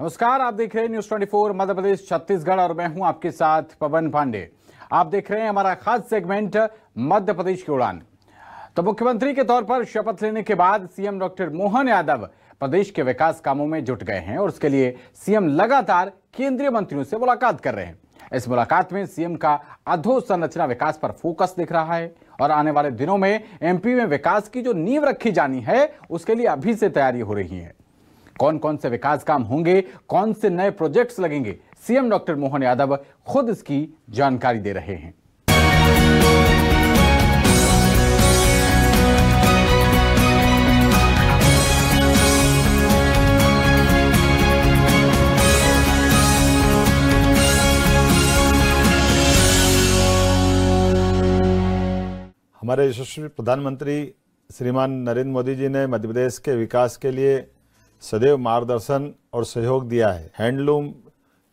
नमस्कार, आप देख रहे हैं न्यूज 24 मध्य प्रदेश छत्तीसगढ़ और मैं हूं आपके साथ पवन पांडे। आप देख रहे हैं हमारा खास सेगमेंट मध्य प्रदेश की उड़ान। तो मुख्यमंत्री के तौर पर शपथ लेने के बाद सीएम डॉक्टर मोहन यादव प्रदेश के विकास कामों में जुट गए हैं और उसके लिए सीएम लगातार केंद्रीय मंत्रियों से मुलाकात कर रहे हैं। इस मुलाकात में सीएम का अधोसंरचना विकास पर फोकस दिख रहा है और आने वाले दिनों में एमपी में विकास की जो नींव रखी जानी है उसके लिए अभी से तैयारी हो रही है। कौन कौन से विकास काम होंगे, कौन से नए प्रोजेक्ट्स लगेंगे, सीएम डॉक्टर मोहन यादव खुद इसकी जानकारी दे रहे हैं। हमारे यशस्वी प्रधानमंत्री श्रीमान नरेंद्र मोदी जी ने मध्य प्रदेश के विकास के लिए सदैव मार्गदर्शन और सहयोग दिया है। हैंडलूम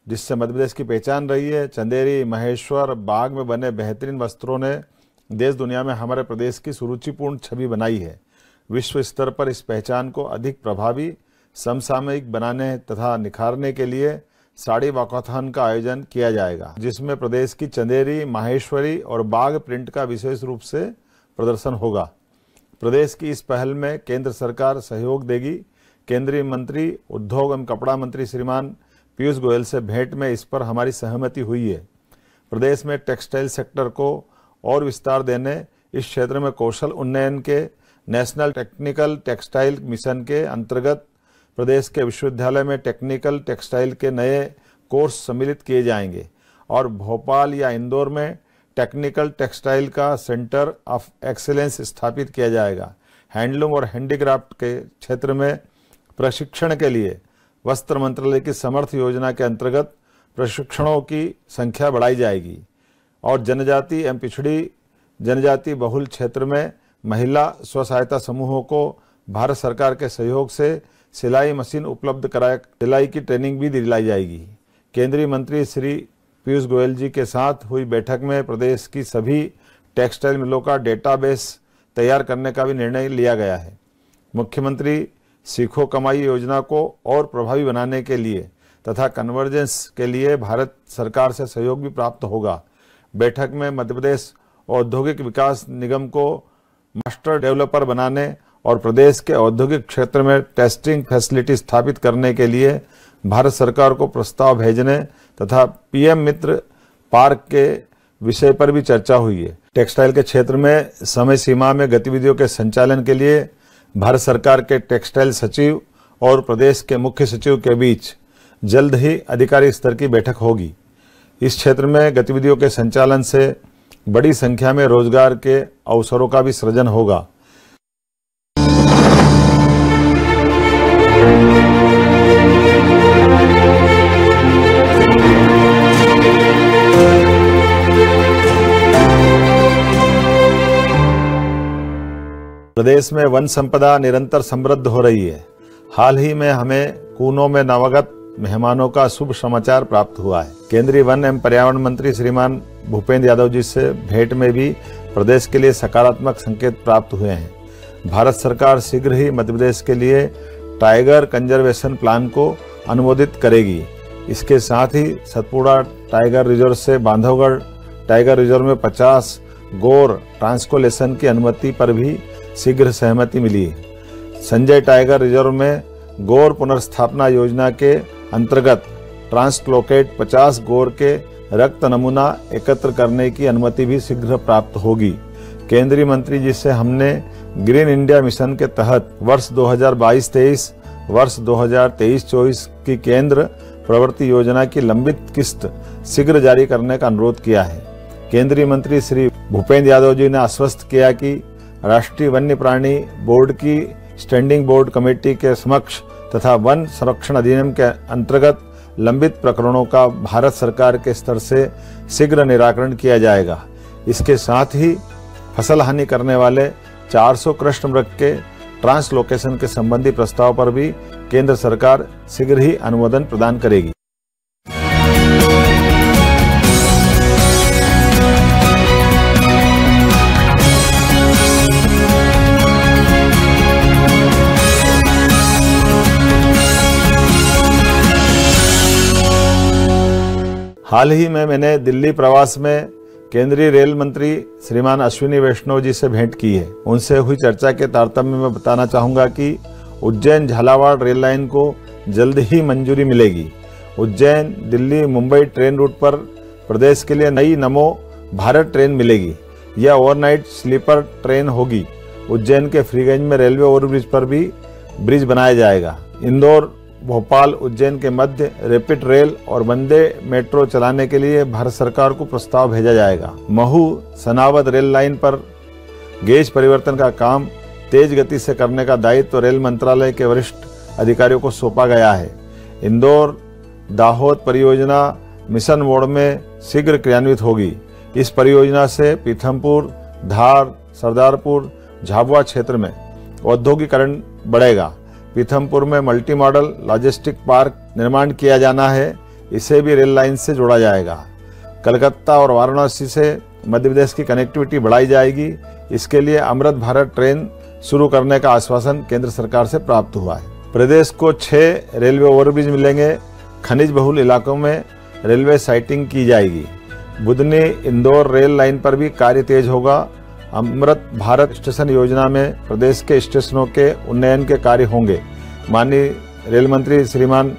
जिससे मध्य प्रदेश की पहचान रही है, चंदेरी, महेश्वर, बाग में बने बेहतरीन वस्त्रों ने देश दुनिया में हमारे प्रदेश की सुरुचिपूर्ण छवि बनाई है। विश्व स्तर पर इस पहचान को अधिक प्रभावी, समसामयिक बनाने तथा निखारने के लिए साड़ी वॉकाथॉन का आयोजन किया जाएगा, जिसमें प्रदेश की चंदेरी, माहेश्वरी और बाग प्रिंट का विशेष रूप से प्रदर्शन होगा। प्रदेश की इस पहल में केंद्र सरकार सहयोग देगी। केंद्रीय मंत्री उद्योग एवं कपड़ा मंत्री श्रीमान पीयूष गोयल से भेंट में इस पर हमारी सहमति हुई है। प्रदेश में टेक्सटाइल सेक्टर को और विस्तार देने, इस क्षेत्र में कौशल उन्नयन के नेशनल टेक्निकल टेक्सटाइल मिशन के अंतर्गत प्रदेश के विश्वविद्यालय में टेक्निकल टेक्सटाइल के नए कोर्स सम्मिलित किए जाएंगे और भोपाल या इंदौर में टेक्निकल टेक्सटाइल का सेंटर ऑफ एक्सीलेंस स्थापित किया जाएगा। हैंडलूम और हैंडीक्राफ्ट के क्षेत्र में प्रशिक्षण के लिए वस्त्र मंत्रालय की समर्थ योजना के अंतर्गत प्रशिक्षणों की संख्या बढ़ाई जाएगी और जनजाति एवं पिछड़ी जनजाति बहुल क्षेत्र में महिला स्व सहायता समूहों को भारत सरकार के सहयोग से सिलाई मशीन उपलब्ध कराए सिलाई की ट्रेनिंग भी दिलाई जाएगी। केंद्रीय मंत्री श्री पीयूष गोयल जी के साथ हुई बैठक में प्रदेश की सभी टेक्सटाइल मिलों का डेटाबेस तैयार करने का भी निर्णय लिया गया है। मुख्यमंत्री सीखो कमाई योजना को और प्रभावी बनाने के लिए तथा कन्वर्जेंस के लिए भारत सरकार से सहयोग भी प्राप्त होगा। बैठक में मध्य प्रदेश औद्योगिक विकास निगम को मास्टर डेवलपर बनाने और प्रदेश के औद्योगिक क्षेत्र में टेस्टिंग फैसिलिटी स्थापित करने के लिए भारत सरकार को प्रस्ताव भेजने तथा पीएम मित्र पार्क के विषय पर भी चर्चा हुई है। टेक्सटाइल के क्षेत्र में समय सीमा में गतिविधियों के संचालन के लिए भारत सरकार के टेक्सटाइल सचिव और प्रदेश के मुख्य सचिव के बीच जल्द ही अधिकारी स्तर की बैठक होगी। इस क्षेत्र में गतिविधियों के संचालन से बड़ी संख्या में रोजगार के अवसरों का भी सृजन होगा। प्रदेश में वन संपदा निरंतर समृद्ध हो रही है। हाल ही में हमें कूनों में नवागत मेहमानों का शुभ समाचार प्राप्त हुआ है। केंद्रीय वन एवं पर्यावरण मंत्री श्रीमान भूपेंद्र यादव जी से भेंट में भी प्रदेश के लिए सकारात्मक संकेत प्राप्त हुए हैं। भारत सरकार शीघ्र ही मध्य प्रदेश के लिए टाइगर कंजर्वेशन प्लान को अनुमोदित करेगी। इसके साथ ही सतपुड़ा टाइगर रिजर्व से बांधवगढ़ टाइगर रिजर्व में 50 गौर ट्रांसकोलेशन की अनुमति पर भी शीघ्र सहमति मिली है। संजय टाइगर रिजर्व में गौर पुनर्स्थापना योजना के अंतर्गत ट्रांसलोकेट 50 गौर के रक्त नमूना एकत्र करने की अनुमति भी शीघ्र प्राप्त होगी। केंद्रीय मंत्री जी से हमने ग्रीन इंडिया मिशन के तहत वर्ष 2022-23, वर्ष 2023-24 की केंद्र प्रवृत्ति योजना की लंबित किस्त शीघ्र जारी करने का अनुरोध किया है। केंद्रीय मंत्री श्री भूपेंद्र यादव जी ने आश्वस्त किया कि राष्ट्रीय वन्य प्राणी बोर्ड की स्टैंडिंग बोर्ड कमेटी के समक्ष तथा वन संरक्षण अधिनियम के अंतर्गत लंबित प्रकरणों का भारत सरकार के स्तर से शीघ्र निराकरण किया जाएगा। इसके साथ ही फसल हानि करने वाले 400 कृष्णमृग के ट्रांसलोकेशन के संबंधी प्रस्ताव पर भी केंद्र सरकार शीघ्र ही अनुमोदन प्रदान करेगी। हाल ही में मैंने दिल्ली प्रवास में केंद्रीय रेल मंत्री श्रीमान अश्विनी वैष्णव जी से भेंट की है। उनसे हुई चर्चा के तारतम्य में बताना चाहूँगा कि उज्जैन झालावाड़ रेल लाइन को जल्द ही मंजूरी मिलेगी। उज्जैन दिल्ली मुंबई ट्रेन रूट पर प्रदेश के लिए नई नमो भारत ट्रेन मिलेगी। यह ओवरनाइट स्लीपर ट्रेन होगी। उज्जैन के फ्रीगंज में रेलवे ओवरब्रिज पर भी ब्रिज बनाया जाएगा। इंदौर भोपाल उज्जैन के मध्य रैपिड रेल और वंदे मेट्रो चलाने के लिए भारत सरकार को प्रस्ताव भेजा जाएगा। महू सनावद रेल लाइन पर गेज परिवर्तन का काम तेज गति से करने का दायित्व रेल मंत्रालय के वरिष्ठ अधिकारियों को सौंपा गया है। इंदौर दाहोद परियोजना मिशन मोड में शीघ्र क्रियान्वित होगी। इस परियोजना से पीथमपुर, धार, सरदारपुर, झाबुआ क्षेत्र में औद्योगिकरण बढ़ेगा। पीथमपुर में मल्टी मॉडल लॉजिस्टिक पार्क निर्माण किया जाना है। इसे भी रेल लाइन से जोड़ा जाएगा। कलकत्ता और वाराणसी से मध्य प्रदेश की कनेक्टिविटी बढ़ाई जाएगी। इसके लिए अमृत भारत ट्रेन शुरू करने का आश्वासन केंद्र सरकार से प्राप्त हुआ है। प्रदेश को 6 रेलवे ओवरब्रिज मिलेंगे। खनिज बहुल इलाकों में रेलवे साइटिंग की जाएगी। बुधनी इंदौर रेल लाइन पर भी कार्य तेज होगा। अमृत भारत स्टेशन योजना में प्रदेश के स्टेशनों के उन्नयन के कार्य होंगे। माननीय रेल मंत्री श्रीमान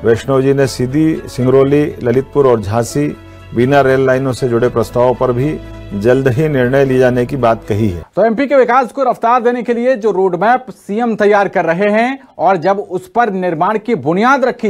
वैष्णव जी ने सीधी, सिंगरौली, ललितपुर और झांसी बिना रेल लाइनों से जुड़े प्रस्तावों पर भी जल्द ही निर्णय लिए जाने की बात कही है। तो एमपी के विकास को रफ्तार देने के लिए जो रोड मैप सीएम तैयार कर रहे हैं और जब उस पर निर्माण की बुनियाद रखी